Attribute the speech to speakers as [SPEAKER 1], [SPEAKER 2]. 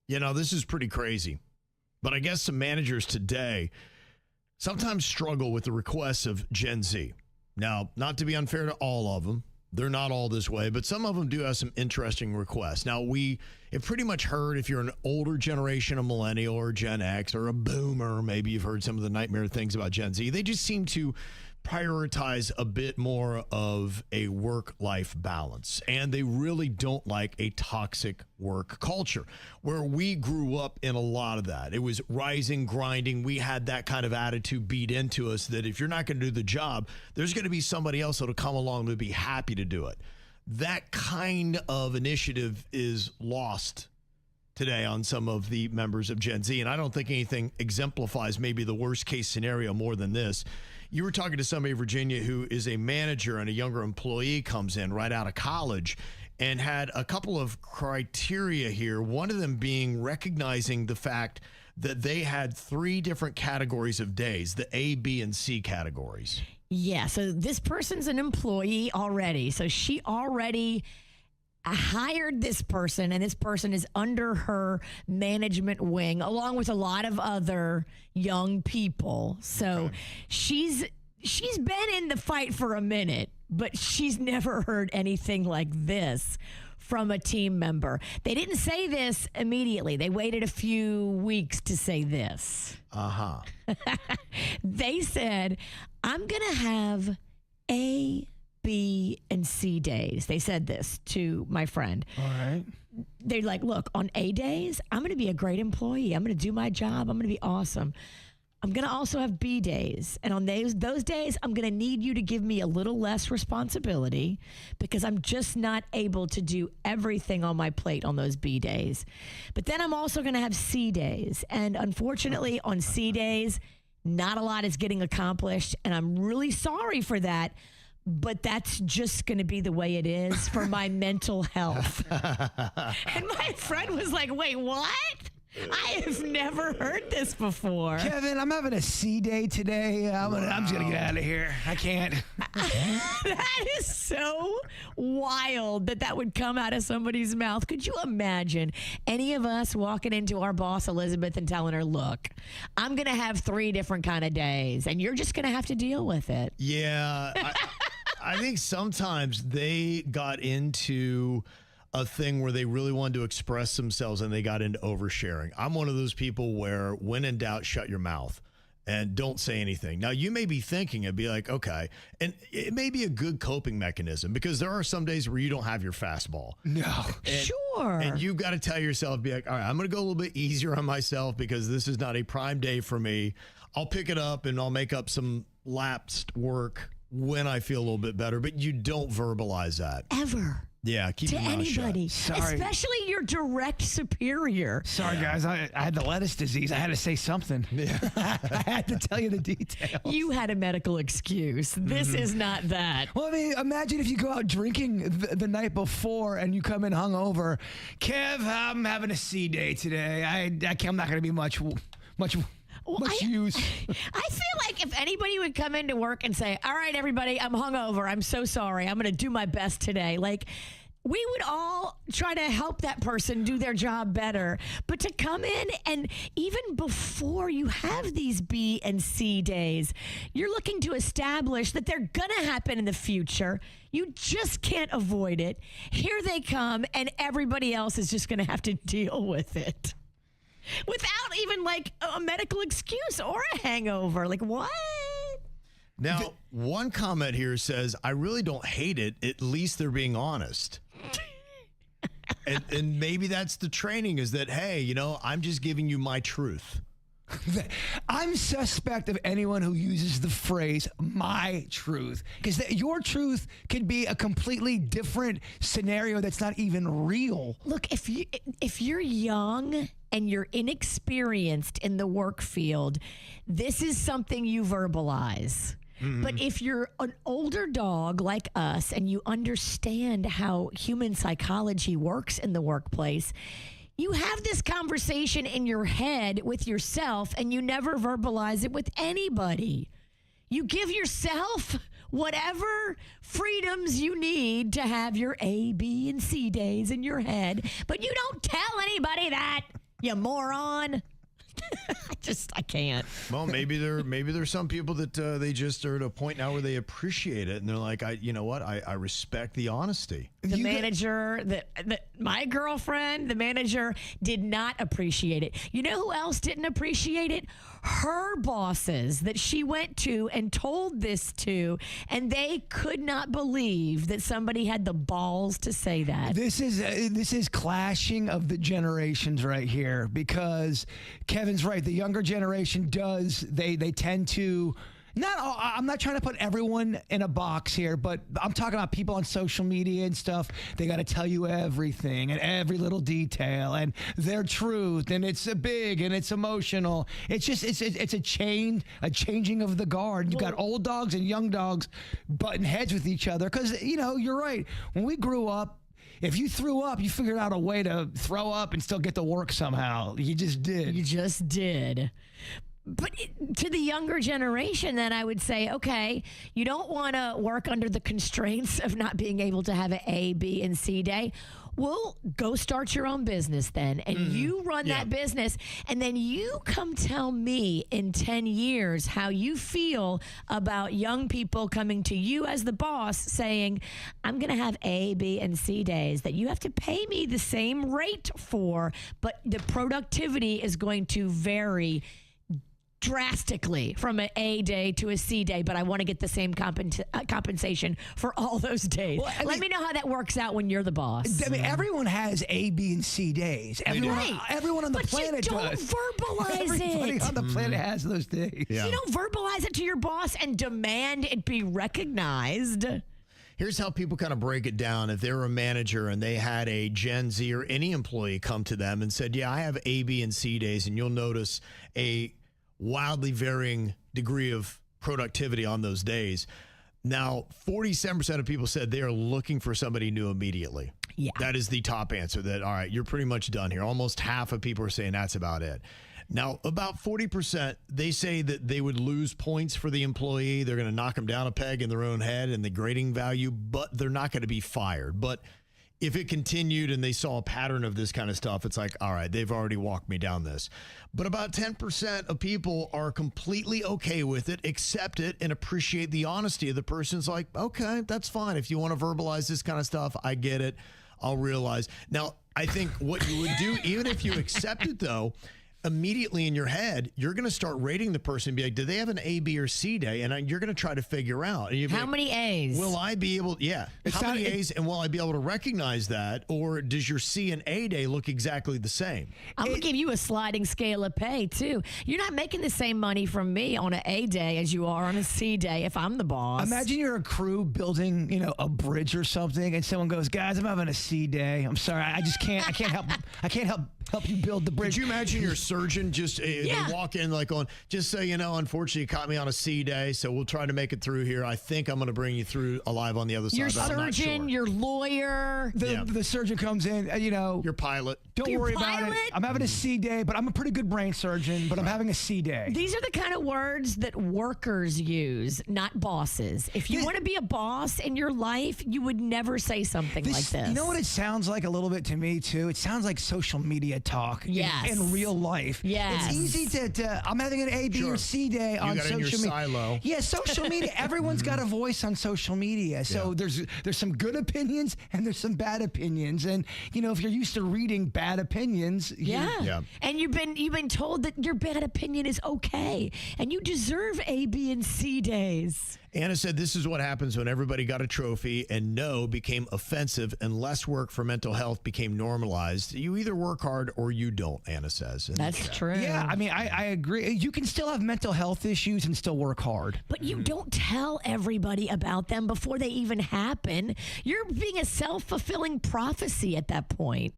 [SPEAKER 1] This is pretty crazy. But I guess some managers today sometimes struggle with the requests of Gen Z. Now, not to be unfair to all of them, they're not all this way, but some of them do have some interesting requests. Now, we have pretty much heard, if you're an older generation, a millennial or Gen X or a boomer, maybe you've heard some of the nightmare things about Gen Z. They just seem to prioritize a bit more of a work-life balance. And they really don't like a toxic work culture, where we grew up in a lot of that. It was rising, grinding. We had that kind of attitude beat into us that if you're not going to do the job, there's going to be somebody else that'll come along that'll be happy to do it. That kind of initiative is lost today on some of the members of Gen Z. And I don't think anything exemplifies maybe the worst case scenario more than this. You were talking to somebody in Virginia who is a manager, and a younger employee comes in right out of college and had a couple of criteria here. One of them being recognizing the fact that they had 3 different categories of days, the A, B, and C categories.
[SPEAKER 2] Yeah, so this person's an employee already. So she already hired this person, and this person is under her management wing, along with a lot of other young people. So she's been in the fight for a minute, but she's never heard anything like this from a team member. They didn't say this immediately. They waited a few weeks to say this. They said, I'm going to have A, B, and C days. They said this to my friend.
[SPEAKER 3] All right.
[SPEAKER 2] They're like, look, on A days, I'm going to be a great employee. I'm going to do my job. I'm going to be awesome. I'm going to also have B days. And on those days, I'm going to need you to give me a little less responsibility because I'm just not able to do everything on my plate on those B days. But then I'm also going to have C days. And unfortunately, on C days, not a lot is getting accomplished. And I'm really sorry for that. But that's just going to be the way it is for my mental health. And my friend was like, wait, what? I have never heard this before.
[SPEAKER 3] Kevin, I'm having a C day today. I'm just going to get out of here. I can't.
[SPEAKER 2] That is so wild that would come out of somebody's mouth. Could you imagine any of us walking into our boss, Elizabeth, and telling her, look, I'm going to have 3 different kind of days, and you're just going to have to deal with it.
[SPEAKER 1] Yeah. I think sometimes they got into a thing where they really wanted to express themselves and they got into oversharing. I'm one of those people where when in doubt, shut your mouth and don't say anything. Now, you may be thinking it'd be like, okay, and it may be a good coping mechanism because there are some days where you don't have your fastball.
[SPEAKER 3] No.
[SPEAKER 2] Sure.
[SPEAKER 1] And you've got to tell yourself, be like, all right, I'm going to go a little bit easier on myself because this is not a prime day for me. I'll pick it up and I'll make up some lapsed work when I feel a little bit better, but you don't verbalize that.
[SPEAKER 2] Ever.
[SPEAKER 1] Yeah, keep
[SPEAKER 2] to
[SPEAKER 1] your mouth
[SPEAKER 2] anybody,
[SPEAKER 1] shut.
[SPEAKER 3] Sorry.
[SPEAKER 2] Especially your direct superior.
[SPEAKER 3] Sorry, guys. I had the lettuce disease. I had to say something. Yeah. I had to tell you the details.
[SPEAKER 2] You had a medical excuse. This is not that.
[SPEAKER 3] Well, I mean, imagine if you go out drinking the night before and you come in hungover. Kev, I'm having a C day today. I'm not going to be much use.
[SPEAKER 2] I feel like if anybody would come into work and say, all right, everybody, I'm hungover. I'm so sorry. I'm going to do my best today. Like, we would all try to help that person do their job better. But to come in and even before you have these B and C days, you're looking to establish that they're going to happen in the future. You just can't avoid it. Here they come, and everybody else is just going to have to deal with it. Without even like a medical excuse or a hangover. Like, what?
[SPEAKER 1] Now, one comment here says, I really don't hate it. At least they're being honest. and maybe that's the training is that, hey, I'm just giving you my truth.
[SPEAKER 3] I'm suspect of anyone who uses the phrase my truth, because your truth could be a completely different scenario that's not even real.
[SPEAKER 2] Look, if you're young and you're inexperienced in the work field, this is something you verbalize. Mm-hmm. But if you're an older dog like us and you understand how human psychology works in the workplace, you have this conversation in your head with yourself and you never verbalize it with anybody. You give yourself whatever freedoms you need to have your A, B, and C days in your head, but you don't tell anybody that. You moron. I can't.
[SPEAKER 1] Well, maybe there's some people that they just are at a point now where they appreciate it, and they're like, you know what? I respect the honesty.
[SPEAKER 2] The manager, my girlfriend, the manager did not appreciate it. You know who else didn't appreciate it? Her bosses that she went to and told this to, and they could not believe that somebody had the balls to say that.
[SPEAKER 3] This is clashing of the generations right here, because Kevin's right. The younger generation they tend to. I'm not trying to put everyone in a box here, but I'm talking about people on social media and stuff. They got to tell you everything and every little detail and their truth, and it's big and it's emotional. It's just it's a changing of the guard. You got old dogs and young dogs butting heads with each other because you're right. When we grew up, if you threw up, you figured out a way to throw up and still get to work somehow. You just did.
[SPEAKER 2] You just did. But to the younger generation, then I would say, okay, you don't want to work under the constraints of not being able to have an A, B, and C day. Well, go start your own business then, and you run that business, and then you come tell me in 10 years how you feel about young people coming to you as the boss saying, I'm going to have A, B, and C days that you have to pay me the same rate for, but the productivity is going to vary drastically from an A day to a C day, but I want to get the same compensation for all those days. Well, Let me know how that works out when you're the boss.
[SPEAKER 3] I mean, everyone has A, B, and C days. Everyone on the planet does.
[SPEAKER 2] But you don't verbalize
[SPEAKER 3] Everybody on the planet has those days.
[SPEAKER 1] Yeah.
[SPEAKER 2] You don't verbalize it to your boss and demand it be recognized.
[SPEAKER 1] Here's how people kind of break it down. If they're a manager and they had a Gen Z or any employee come to them and said, yeah, I have A, B, and C days, and you'll notice a wildly varying degree of productivity on those days. Now, 47% of people said they are looking for somebody new immediately.
[SPEAKER 2] Yeah.
[SPEAKER 1] That is the top answer, that, all right, you're pretty much done here. Almost half of people are saying that's about it. Now, about 40%, they say that they would lose points for the employee. They're going to knock them down a peg in their own head and the grading value, but they're not going to be fired. But if it continued and they saw a pattern of this kind of stuff, it's like, all right, they've already walked me down this. But about 10% of people are completely okay with it, accept it, and appreciate the honesty of the person's like, okay, that's fine. If you want to verbalize this kind of stuff, I get it. I'll realize. Now, I think what you would do, even if you accept it, though, immediately in your head, you're going to start rating the person and be like, do they have an A, B, or C day? And you're going to try to figure out.
[SPEAKER 2] How many A's?
[SPEAKER 1] Will I be able, how many A's, and will I be able to recognize that? Or does your C and A day look exactly the same?
[SPEAKER 2] I'm going to give you a sliding scale of pay, too. You're not making the same money from me on an A day as you are on a C day if I'm the boss.
[SPEAKER 3] Imagine you're a crew building, a bridge or something, and someone goes, guys, I'm having a C day. I'm sorry. I can't help you build the bridge.
[SPEAKER 1] Could you imagine your surgeon just they walk in like on, just so you know, unfortunately you caught me on a C day, so we'll try to make it through here. I think I'm going to bring you through alive on the other side.
[SPEAKER 2] Your surgeon, your lawyer.
[SPEAKER 3] The surgeon comes in,
[SPEAKER 1] your pilot.
[SPEAKER 3] Don't worry about it. I'm having a C day, but I'm a pretty good brain surgeon, but I'm having a C day.
[SPEAKER 2] These are the kind of words that workers use, not bosses. If you want to be a boss in your life, you would never say something like this.
[SPEAKER 3] You know what it sounds like a little bit to me, too? It sounds like social media talk in real life.
[SPEAKER 2] Yes.
[SPEAKER 3] It's easy to I'm having an A, B, or C day on social media.
[SPEAKER 1] Silo.
[SPEAKER 3] Yeah, social media. Everyone's got a voice on social media. So there's some good opinions and there's some bad opinions. And, if you're used to reading bad opinions.
[SPEAKER 2] And you've been told that your bad opinion is okay. And you deserve A, B, and C days.
[SPEAKER 1] Anna said this is what happens when everybody got a trophy and no became offensive and less work for mental health became normalized. You either work hard or you don't, Anna says.
[SPEAKER 2] That's true.
[SPEAKER 3] Yeah, I mean, I agree. You can still have mental health issues and still work hard.
[SPEAKER 2] But you don't tell everybody about them before they even happen. You're being a self-fulfilling prophecy at that point.